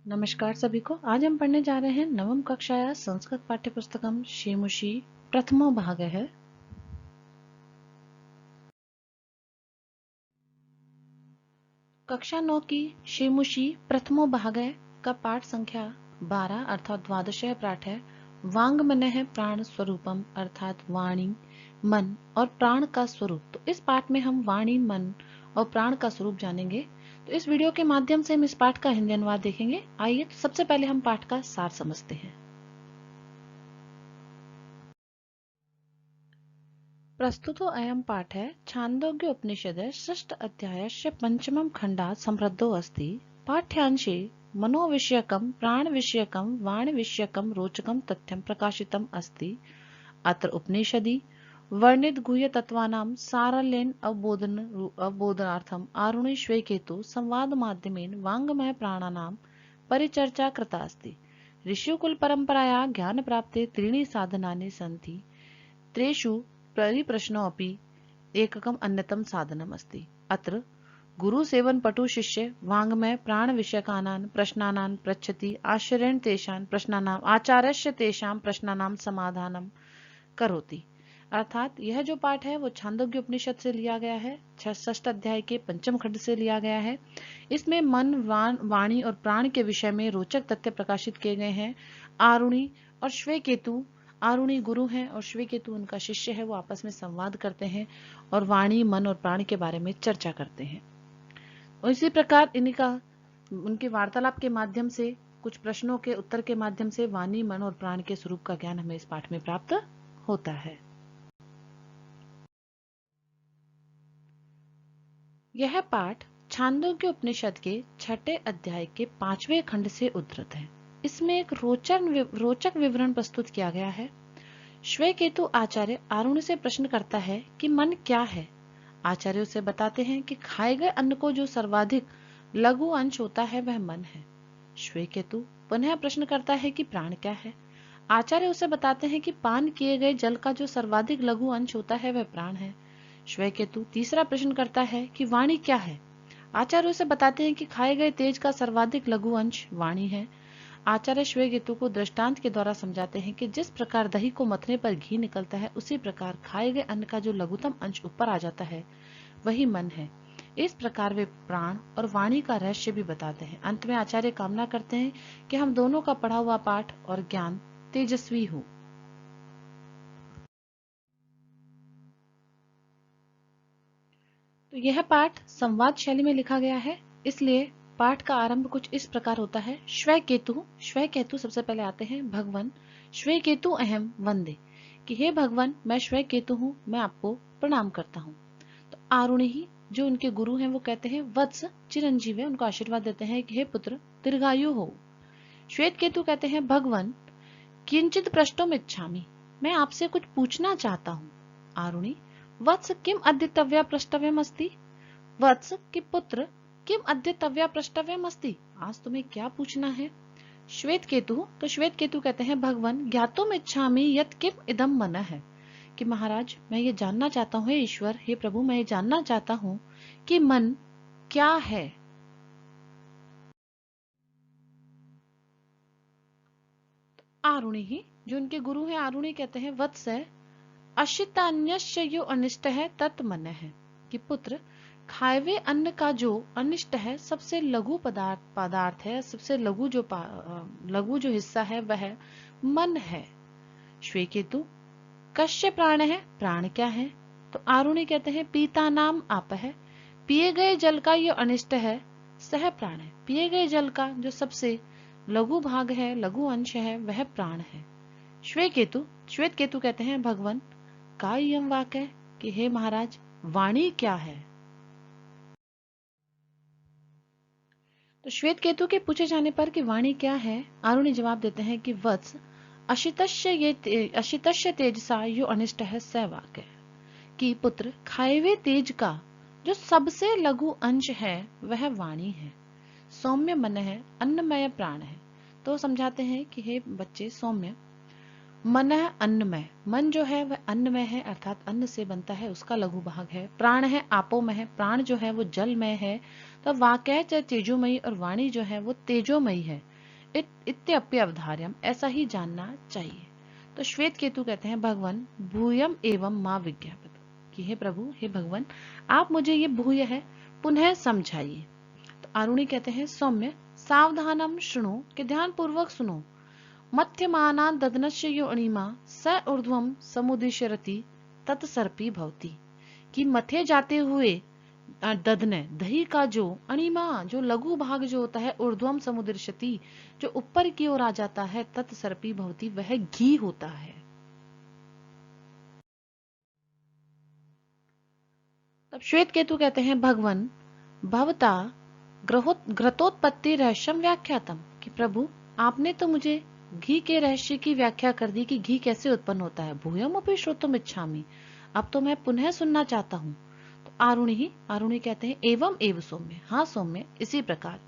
नमस्कार सभी को। आज हम पढ़ने जा रहे हैं नवम कक्षाया संस्कृत पाठ्य पुस्तकम शेमुषी प्रथमो भाग है। कक्षा 9 की शेमुषी प्रथमो भाग का पाठ संख्या 12 अर्थात द्वादश पाठ है। वांग मन है प्राण स्वरूपम अर्थात वाणी मन और प्राण का स्वरूप। तो इस पाठ में हम वाणी मन और प्राण का स्वरूप जानेंगे। तो इस वीडियो के माध्यम से हम इस पाठ का हिंदी अनुवाद देखेंगे। आइए तो सबसे पहले हम पाठ का सार समझते हैं। प्रस्तुतो अयं पाठः छान्दोग्य उपनिषदः षष्ठ अध्यायस्य पंचमं खण्डात् समृद्धो अस्ति। पाठ्यांशे मनोविषयकं प्राणविषयकं वाणविषयकं रोचकं तथ्यं प्रकाशितम् अस्ति। अत्र उपनिषदि वर्णित गुह्यतत्त्वानां सारल्येन अवबोधनार्थम् आरुणि श्वेकेतु संवाद माध्यमेन वाङ्मय प्राणानां परिचर्चा कृता अस्ति। ऋषिकुल परंपराया ज्ञान प्राप्ते त्रीणि साधनानि सन्ति। त्रेषु परिप्रश्नोऽपि एककम् अन्यतम साधनम् अस्ति। अत्र गुरुसेवन पटु शिष्य वाङ्मय प्राणविषयकानां प्रश्नानां पृच्छति आश्चर्येण तेषां प्रश्नानां आचार्यस्य तेषां प्रश्नानां समाधानं करोति। अर्थात यह जो पाठ है वो छांदोग्य उपनिषद से लिया गया है। षष्ठ अध्याय के पंचम खंड से लिया गया है। इसमें मन वाणी और प्राण के विषय में रोचक तथ्य प्रकाशित किए गए हैं। आरुणि और श्वेकेतु, आरुणि गुरु हैं और श्वेकेतु उनका शिष्य है। वो आपस में संवाद करते हैं और वाणी मन और प्राण के बारे में चर्चा करते हैं। और इसी प्रकार इनका उनके वार्तालाप के माध्यम से कुछ प्रश्नों के उत्तर के माध्यम से वाणी मन और प्राण के स्वरूप का ज्ञान हमें इस पाठ में प्राप्त होता है। यह पाठ छांदोग्य उपनिषद के छठे अध्याय के 5वें खंड से उद्धृत है। इसमें एक रोचक विवरण प्रस्तुत किया गया है। श्वेकेतु आचार्य आरुणि से प्रश्न करता है कि मन क्या है। आचार्य उसे बताते हैं कि खाए गए अन्न को जो सर्वाधिक लघु अंश होता है वह मन है। श्वेकेतु पुनः प्रश्न करता है कि प्राण क्या है। आचार्य उसे बताते हैं कि पान किए गए जल का जो सर्वाधिक लघु अंश होता है वह प्राण है। श्वेकेतु तीसरा प्रश्न करता है कि वाणी क्या है। आचार्य उसे बताते हैं कि खाए गए तेज का सर्वाधिक लघु अंश वाणी है। आचार्य श्वेकेतु को दृष्टांत के द्वारा समझाते हैं कि जिस प्रकार दही को मथने पर घी निकलता है उसी प्रकार खाए गए अन्न का जो लघुतम अंश ऊपर आ जाता है वही मन है। इस प्रकार वे प्राण और वाणी का रहस्य भी बताते हैं। अंत में आचार्य कामना करते हैं कि हम दोनों का पढ़ा हुआ पाठ और ज्ञान तेजस्वी हो। तो यह पाठ संवाद शैली में लिखा गया है, इसलिए पाठ का आरंभ कुछ इस प्रकार होता है। श्वेकेतु सबसे पहले आते हैं भगवान। श्वेकेतु अहम वंदे, कि हे भगवान मैं श्वेकेतु हूँ, मैं आपको प्रणाम करता हूँ। तो आरुणि ही जो उनके गुरु हैं वो कहते हैं वत्स चिरंजीव है, उनको आशीर्वाद देते हैं कि हे पुत्र दीर्घायु हो। श्वेत केतु कहते हैं भगवान किंचित प्रष्टुम इच्छामि, मैं आपसे कुछ पूछना चाहता हूँ। आरुणि वत्स किम अद्यतव्या प्रष्टव्यम अस्ति। वत्स कि पुत्र किम अद्यतव्या प्रष्टव्यम अस्ति, आज तुम्हें क्या पूछना है। श्वेत केतु कहते हैं भगवान ज्ञातुम इच्छामि यत् किम इदम मन है, कि महाराज मैं ये जानना चाहता हूँ, हे ईश्वर हे प्रभु मैं ये जानना चाहता हूँ कि मन क्या है। आरुणि ही जो उनके गुरु हैं आरुणि कहते हैं वत्स अशितान्यस्य यो अनिष्ट है तत् मन है, कि पुत्र खाए हुए अन्न का जो अनिष्ट है सबसे लघु पदार्थ है, सबसे लघु जो हिस्सा है वह मन है। श्वेकेतु कश्य प्राण है, प्राण क्या है। तो आरुणि कहते हैं पीता नाम आप है, पिए गए जल का ये अनिष्ट है सह प्राण है, पिए गए जल का जो सबसे लघु भाग है लघु अंश है वह प्राण है। श्वेत केतु कहते हैं भगवान का यम वाक्य, कि हे महाराज वाणी क्या है। तो श्वेत केतु के पूछे जाने पर कि वाणी क्या है, आरुणि जवाब देते हैं कि वत्स अशितस्य तेजसा यो अनिष्ट है स वाक्य, कि पुत्र खाए हुए तेज का जो सबसे लघु अंश है वह वाणी है। सौम्य मन है, अन्नमय प्राण है। तो समझाते हैं कि हे बच्चे सौम्य मन है अन्नमय, मन जो है वह अन्नमय है अर्थात अन्न से बनता है उसका लघु भाग है। प्राण है आपोमय है, प्राण जो है वो जलमय है। तो वाक्य चाहे तेजोमयी और वाणी जो है वो तेजोमयी है। इत्यप्य अवधार्यम, ऐसा ही जानना चाहिए। तो श्वेत केतु कहते हैं भगवान भूयम एवं मां विज्ञापित, कि हे प्रभु, हे भगवान, आप मुझे ये भूय है पुनः समझाइए। तो आरुणि कहते हैं सौम्य सावधानम शृणु, कि ध्यान पूर्वक सुनो। मध्यमाना ददनस्य यो अणिमा स ऊर्ध्वम समुदिशरति तत्सर्पी भवति, कि मथे जाते हुए ददने दही का जो अणिमा, जो लघु भाग जो होता है, ऊर्ध्वम समुद्रशति, जो ऊपर की ओर आ जाता है, तत्सर्पी भवति, वह घी होता है। तब श्वेत केतु कहते हैं भगवान भवता घृतोत्पत्ति रहस्यम व्याख्यातम, कि प्रभु आपने तो मुझे घी के रहस्य की व्याख्या कर दी कि घी कैसे उत्पन्न होता है। भूयम अपि श्रोतुम इच्छामि, अब तो मैं पुनः सुनना चाहता हूँ। तो आरुणि कहते हैं एवं एव सौम्य, हाँ सौम्य, इसी प्रकार।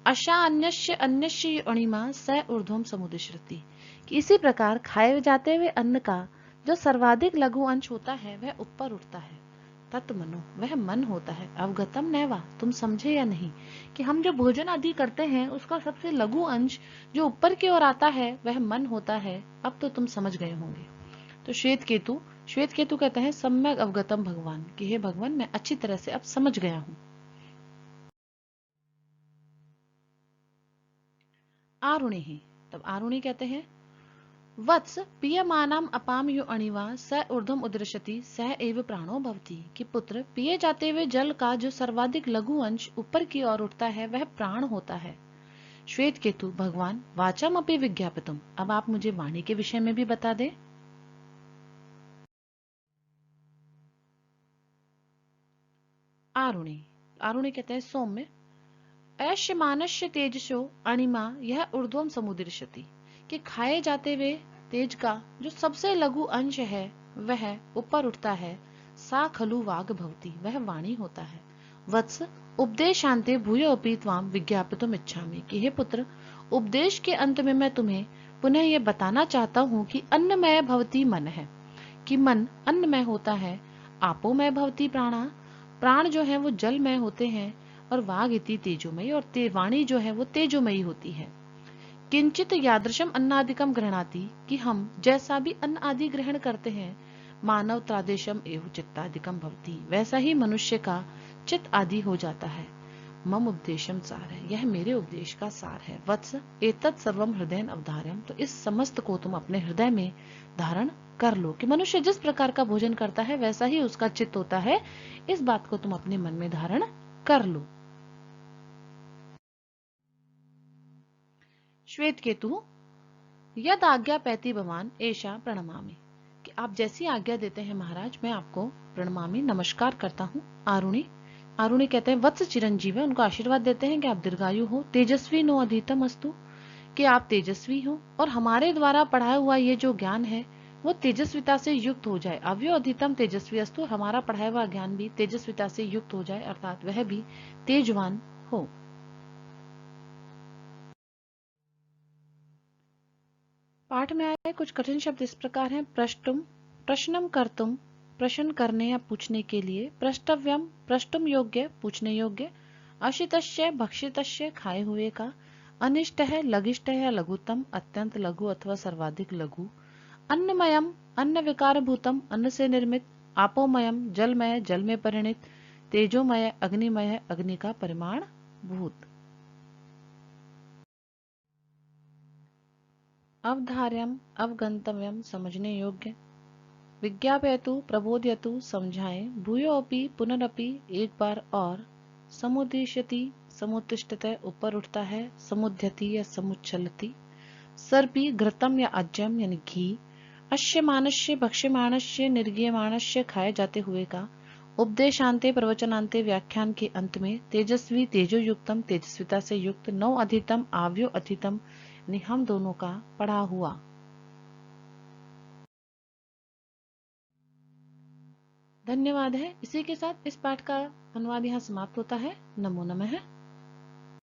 अशा अन्यस्य अन्यस्य अणिमा स ऊर्ध्वम समुदिशरति, कि इसी प्रकार खाए जाते हुए अन्न का जो सर्वाधिक लघु अंश होता है वह ऊपर उठता है। तत्मनो, वह मन होता है। अवगतम नैवा, तुम समझे या नहीं, कि हम जो भोजन आदि करते हैं उसका सबसे लघु अंश जो ऊपर की ओर आता है वह मन होता है। अब तो तुम समझ गए होंगे। तो श्वेत केतु कहते हैं सम्यक अवगतम भगवान, कि हे भगवान, मैं अच्छी तरह से अब समझ गया हूं। आरुणि ही, तब आरुणि कहते हैं वत्स पीयमानाम अपाम यो अणिवा स ऊर्ध्वम उदृशति सह एव प्राणो भवति, कि पुत्र पिए जाते हुए जल का जो सर्वाधिक लघु अंश ऊपर की ओर उठता है वह प्राण होता है। श्वेत केतु भगवान वाचम अपि विज्ञापितुम, अब आप मुझे वाणी के विषय में भी बता दें। आरुणि आरुणि कहते हैं सौम्य ऐश्यमानस्य तेजसो अणिमा यह ऊर्ध्वम समुदृशति, कि खाए जाते हुए तेज का जो सबसे लघु अंश है वह ऊपर उठता है। सा खलु वाग भवति, वह वाणी होता है। वत्स उपदेशांते भूयोपि त्वाम विज्ञापितुम इच्छामि, कि हे पुत्र, उपदेश के अंत में मैं तुम्हें पुनः ये बताना चाहता हूँ कि अन्नमय भवति मन है, कि मन अन्नमय होता है। आपोमय भवति प्राणा, प्राण जो है वो जलमय होते हैं। और वाग इति तेजोमयी, और वाणी जो है वो तेजोमयी होती है। किंचित यादृशम अन्नादिकम गृहणाति, कि हम जैसा भी अन्न आदि ग्रहण करते हैं, मानव त्रादेशम एवं चित्तादिकम भवति, वैसा ही मनुष्य का चित्त आदि हो जाता है। मम उपदेशम सार है, यह मेरे उपदेश का सार है। वत्स एतत् सर्वम हृदय अवधार्यम, तो इस समस्त को तुम अपने हृदय में धारण कर लो, कि मनुष्य जिस प्रकार का भोजन करता है वैसा ही उसका चित्त होता है। इस बात को तुम अपने मन में धारण कर लो। श्वेत केतु यद आज्ञा पैती भवान ऐशा प्रणमामि, कि आप जैसी आज्ञा देते हैं महाराज, मैं आपको प्रणमामि नमस्कार करता हूँ। आरुणि कहते हैं वत्स चिरंजीव है, उनको आशीर्वाद देते हैं कि आप दीर्घायु हो। तेजस्वी नो अधीतम अस्तु, कि आप तेजस्वी हो और हमारे द्वारा पढ़ाया हुआ ये जो ज्ञान है वो तेजस्विता से युक्त हो जाए। अव्यो अधितम तेजस्वी अस्तु, हमारा पढ़ाया हुआ ज्ञान भी तेजस्विता से युक्त हो जाए, अर्थात वह भी तेजवान हो। पाठ में आए कुछ कठिन शब्द इस प्रकार हैं। प्रष्टुम, प्रश्नम कर्तुम, प्रश्न करने या पूछने के लिए। प्रष्टव्यम, प्रष्टुम योग्य, पूछने योग्य। अशितस्य, भक्षितस्य, खाए हुए का। अनिष्ट है, लघिष्ठ है या लघुतम, अत्यंत लघु अथवा सर्वाधिक लघु। अन्नमयम, अन्न विकार भूतम, अन्न से निर्मित। आपोमयम, जलमय, जल में परिणित। तेजोमय, अग्निमय, अग्नि का परिमाण भूत। अवधार्यम, अवगंतव्यम, समझने योग्य। विज्ञापयतु, प्रबोधयतु, समझाएं। भूयोपि, पुनरपि, एक बार और। समुद्दिश्यति, समुत्तिष्ठते, ऊपर उठता है। समुद्यति या समुच्छलति। सर्पी, घृतम या अज्यम यानी घी। अश्यमानस्य, भक्ष्यमाणस्य, निर्गीयमाणस्य, खाए जाते हुए का। उपदेशांते, प्रवचनांते, व्याख्यान के अंत में। तेजस्वी, तेजोयुक्तम, तेजस्विता से युक्त। नौ अधितम, आव्यो अधितम, यानी हम दोनों का पढ़ा हुआ। धन्यवाद है। इसी के साथ इस पाठ का अनुवाद यहाँ समाप्त होता है। नमो नमः।